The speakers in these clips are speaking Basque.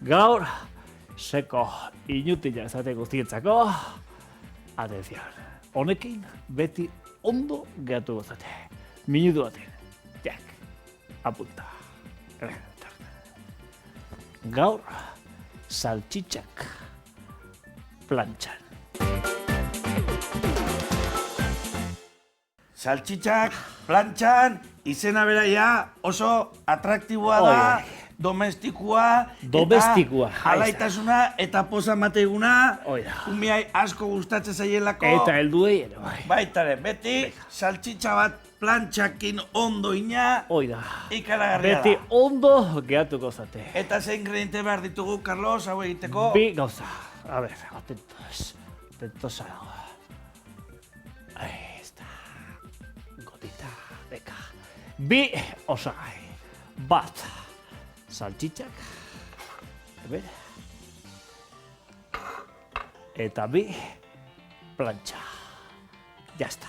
Gaur, seko inutila esate guztientzako, atención, honekin beti ondo gehatu gozate. Minutu baten, jak, apunta. Gaur, saltxitxak plantxan. Saltxitxak plantxan, izena beraia oso atraktiboa da, domestikua, eta alaitasuna eta poza mateiguna, kumiai asko gustatzen zaielako. Eta helduei ere, bai. Baitare, beti saltxitxa bat plantxakin ondo ina, ikaragarria da. Beti ondo gehatuko zate. Eta zein ingrediente behar ditugu, Carlos, hau egiteko? Bi gauza. A ver, atentos. Atentos a la... Ahí está. Gotita, venga. Bi osagai. Bat. Saltxitxak. A ver. Eta bi plantxa. Ya está.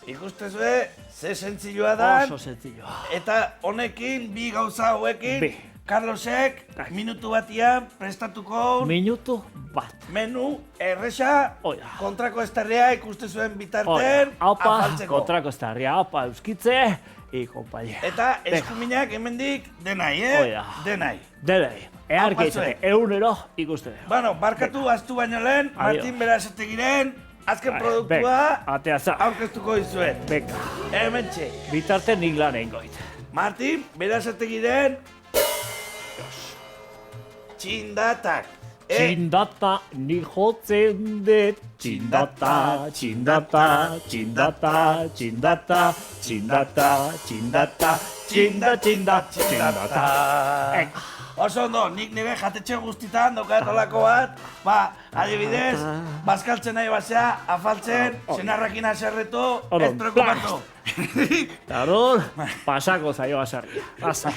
Ikustezue, ze sentzilloa da. Oso sentzilloa. Eta honekin, bi gauza hauekin, Carlosek minutu batian prestatuko... Minutu bat. Menu erresa, kontrako estarria ikustezuen bitarten afaltzeko. Kontrako estarria, apa euskitze, ikompaile. Eta eskuminak hemendik denai, Denai. Denai. Earki izate, egunero ikuste. Bueno, barkatu aztu baino lehen, Martin Berasategiren, azken produktua aurkeztuko dizuet. Venga. Hementxe. Bitarte nik lan egin goit. Martin Berasategiren txindatak. Txindata ni jotzen dut. Txindata, txindata, txindata, txindata, txindata, txindata, txindata. Oso ondo, nik nire jatetxe guztitan daukatolako bat, adibidez, bazkaltzen nahi basea, afaltzen, senarrakin aserretu, ez preokupatu. Taror, pasako zaio asarria. Pasai.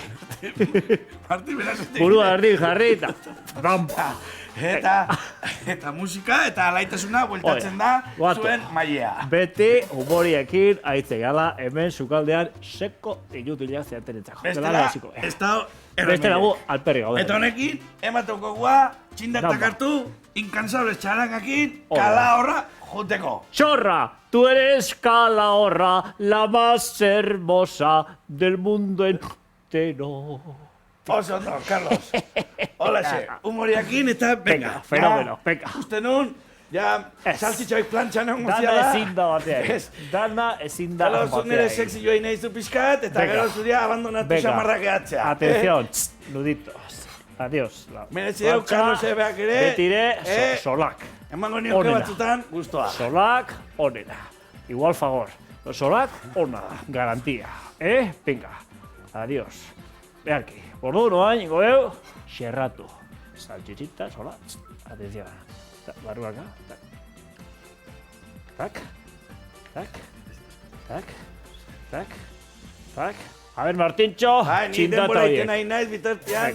Martin Berasategik. Burua erdin jarri eta rampa. Eta musika eta alaitasuna bueltatzen da zuen mailea. Beti humoriekin aitze gala hemen sukaldean seko inutilak zeatenetzako. Bestela, ez da beste lagu alperri gaude. Eta honekin, emateko gua, txindatak hartu, incansables txarangakin, kalahorra juteko. Chorra, tú eres calahorra, la más hermosa del mundo entero. Oso ondo, Carlos. Hola, humoriakin eta venga. Fenomeno, venga. Uste nun, ja, saltxitxoik plantxan egon guztia da. Dana ezin da batean. Dana ezin da batean. Gero zu nire sexy joa nahizu pixkat, eta gero zuria abandonatu xamarrak ehatzea. Atención, nuditos. Adiós. Merezi deu, Carlos ebeak ere. Betire, solak. Emango nioke batzutan, guztua. Solak, onena. Igual favor. Solak, ona. Garantía. Venga. Adiós. Beharki. Ordu noain, ingo eu, xerratu. Salchichita, sola. Atención. Barruaka. Tak. Tak. Tak. Tak. Tak. A ver, Martintxo, txindata horiek. Nahi naiz bitartean,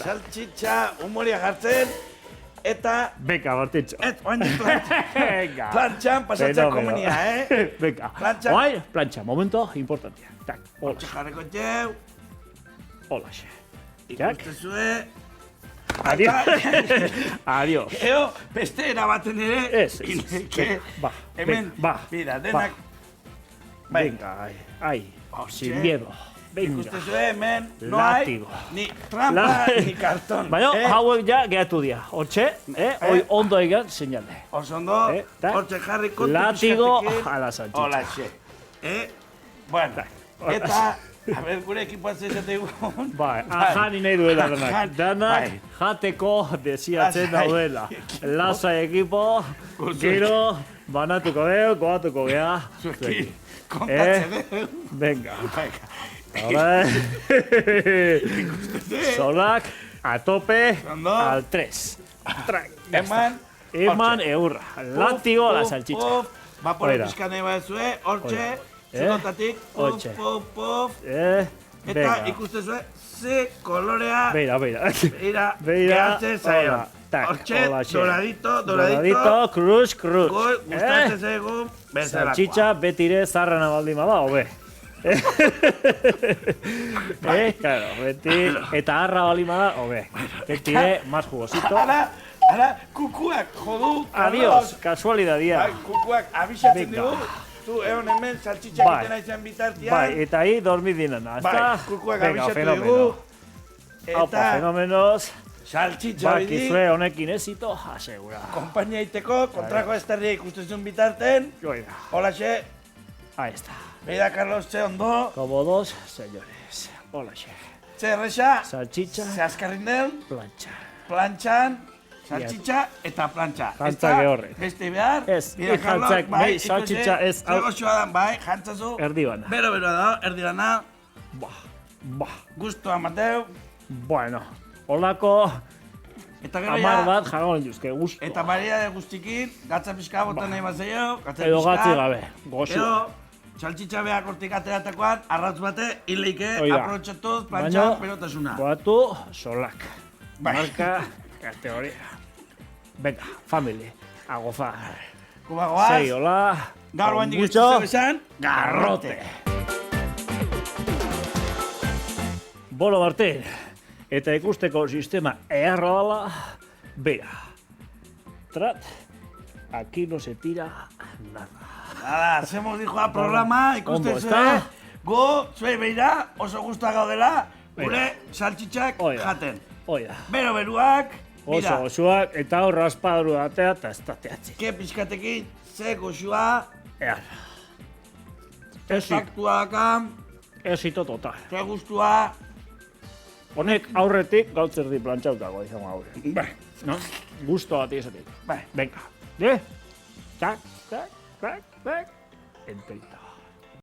saltxitxa, humoria jartzen, eta... Beka, Martintxo. Oain plantxan pasatzen komenia, Beka. Oain, plantxa, momento importantia. Tak, hola. Jarreko txeu. Hola, xe. Ikustezue. Adiós. Eo, beste erabaten ere. Ez. Hemen, mira, denak. Venga, ahí, sin miedo. Venga. Ikustezue hemen, no hay ni trampa ni cartón. Baina, hauek ja gehatu dia. Hortxe, hoi ondo egan seinale. Oso ondo, hortxe jarri kontu látigo a la salchicha. Hola, xe. Bueno, eta, a ver, gure ekipoan zezategun. Jani nahi duela danak. Danak jateko desiatzen daudela. Lasa ekipo, gero, banatuko deu, goatuko gea. Zuekin, kontatzen deu. Venga. Solak, a tope, al 3. Eman eurra. Látigo a la salchicha. Vapore pixka nahi bat zue, hortxe. Zunotatik, puf. Eta ikustezue, ze kolorea... Beira. Gehatzen zaio. Hortxe, doradito. Cruz. Gustatzen zaigu, bezalako. Salchicha betire zarrana baldima da, hobe. Claro, beti, eta harra balima da, hobe. Beti, más jugosito. Ara, kukuak jodu. Adiós, kasualidadia. Bai, kukuak abisatzen dugu. Tu, egon hemen, saltxitxak iten aizen bitartian. Bai, eta ahí dormi dinena, ezta? Bai, kukuak abisatu dugu. Eta fenomenos. Saltxitxa bidi. Bakizue honekin ezito, asegura. Kompainia iteko, kontrako esterria ikustezun bitarten. Oiga. Holaxe. Ahí está. Beida, Carlos, txe ondo. Como dos señores. Holaxe. Txe erresa. Salchicha. Ze azkarrin den. Plancha. Plantxan. Salchicha eta plantxa. Jantzak horre. Beste behar. Ez, Bida, Carlos, jantzak, bai, nahi salchicha ez. Zego xoa dan, bai, jantzazu. Erdi bana. Bero da, erdi bana. Bah. Gustoa mateu. Bueno, holako Eta gero amar ja. bat jagon juzke, gusto. Eta baria de guztikin, gatza pixka botan nahi bat zeio. Edo gatzi gabe, goxu. Gero, salchicha behar hortik ateratakoan, arratz bate, hileike, Oida. aprobetxatuz, plantxan, berotasuna. Goatu, solak. Bai. Marka, kategoria. Venga, family, a gozar. Kubagoaz, Sei, hola. gaur con guandik ez mucho duzu esan, garrote. Bolo Martín, eta ikusteko sistema eharra dala, bera. Trat, aquí no se tira nada. Nada, hacemos dijo a programa, ikusten Ondo, zure, ezta? go, zuei beira, oso guztua gaudela, gure salchichak Oida. jaten. Oida, Bero beruak, oso mira, gozuak eta hor raspaduru atea eta ez tateatzi. ke pixkatekin, ze goxua, Eharra. faktua dakan, Esito total. ze guztua, Honek aurretik gautzerdi plantxautago izango aurre. bai, No? Gusto bat izatik. bai. Venga. Tac, tac, tac, tac. Enterito.